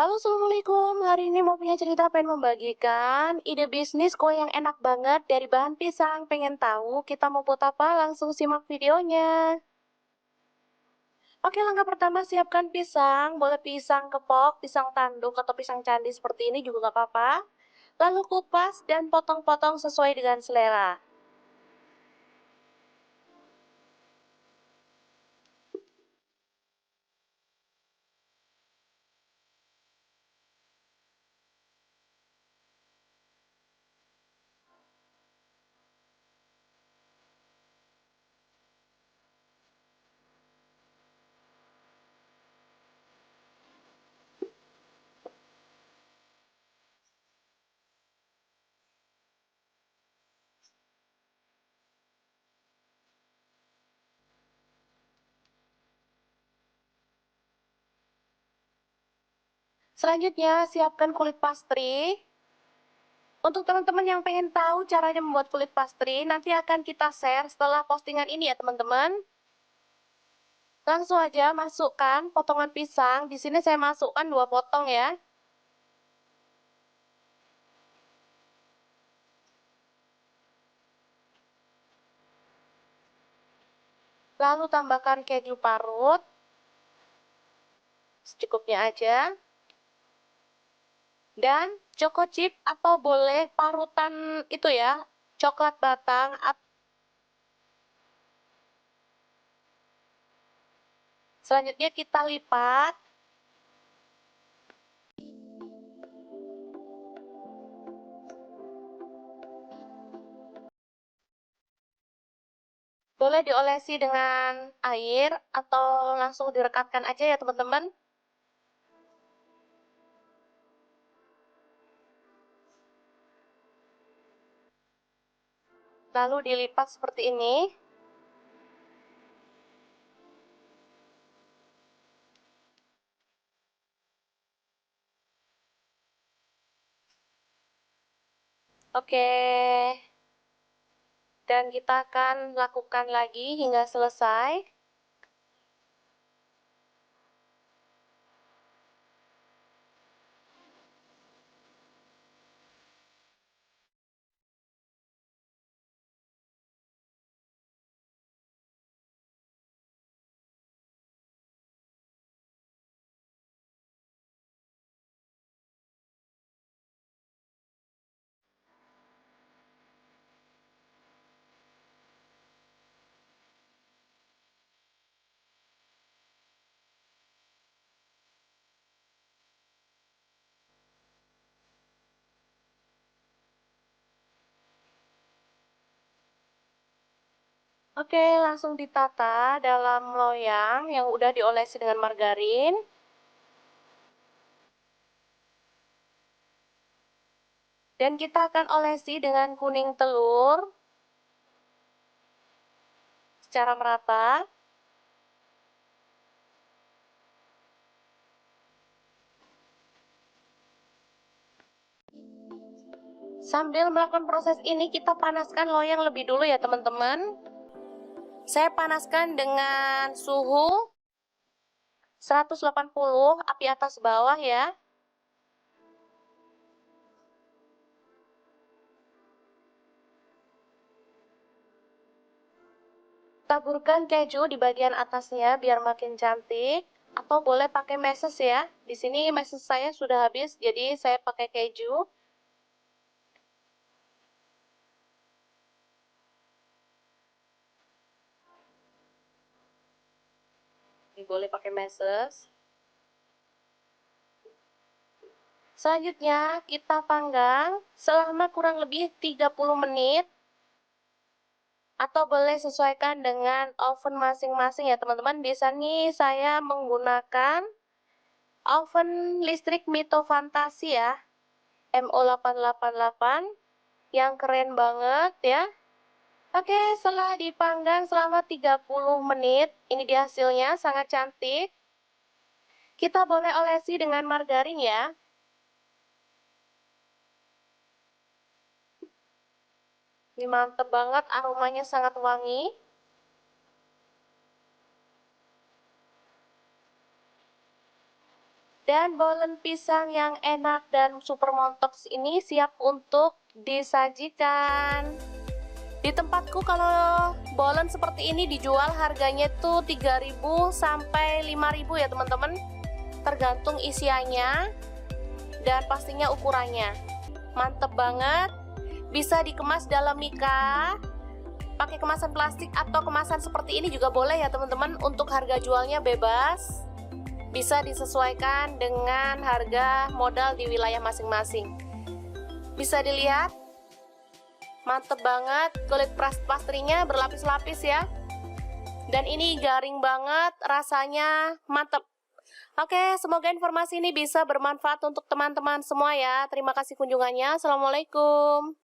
Halo, assalamualaikum. Hari ini mau punya cerita, pengen membagikan ide bisnis kue yang enak banget dari bahan pisang. Pengen tahu kita mau buat apa? Langsung simak videonya. Oke, langkah pertama siapkan pisang. Boleh pisang kepok, pisang tanduk, atau pisang candi seperti ini juga nggak apa-apa. Lalu kupas dan potong-potong sesuai dengan selera. Selanjutnya, siapkan kulit pastry. Untuk teman-teman yang pengen tahu caranya membuat kulit pastry, nanti akan kita share setelah postingan ini ya teman-teman. Langsung aja masukkan potongan pisang. Di sini saya masukkan 2 potong ya. Lalu tambahkan keju parut. Secukupnya aja. Dan choco chip atau boleh parutan itu ya, coklat batang. Selanjutnya kita lipat. Boleh diolesi dengan air atau langsung direkatkan aja ya teman-teman. Lalu dilipat seperti ini. Oke. Dan kita akan lakukan lagi hingga selesai. Oke, langsung ditata dalam loyang yang udah diolesi dengan margarin. Dan kita akan olesi dengan kuning telur secara merata. Sambil melakukan proses ini, kita panaskan loyang lebih dulu ya teman-teman. Saya panaskan dengan suhu 180, api atas bawah ya. Taburkan keju di bagian atasnya biar makin cantik, atau boleh pakai meses ya. Di sini meses saya sudah habis, jadi saya pakai keju. Ini boleh pakai meses. Selanjutnya kita panggang selama kurang lebih 30 menit. Atau boleh sesuaikan dengan oven masing-masing ya teman-teman. Di sini saya menggunakan oven listrik Mito Fantasi ya, MO888. yang keren banget ya. Oke, setelah dipanggang selama 30 menit, ini dia hasilnya, sangat cantik. Kita boleh olesi dengan margarin ya. Ini mantep banget, aromanya sangat wangi. Dan bolen pisang yang enak dan super montoks ini siap untuk disajikan. Di tempatku kalau bolen seperti ini dijual harganya tuh 3.000 sampai 5.000 ya teman-teman. Tergantung isiannya dan pastinya ukurannya. Mantep banget. Bisa dikemas dalam mika, pakai kemasan plastik atau kemasan seperti ini juga boleh ya teman-teman. Untuk harga jualnya bebas. Bisa disesuaikan dengan harga modal di wilayah masing-masing. Bisa dilihat, mantep banget, kulit pastrinya berlapis-lapis ya. Dan ini garing banget, rasanya mantep. Oke, semoga informasi ini bisa bermanfaat untuk teman-teman semua ya. Terima kasih kunjungannya. Assalamualaikum.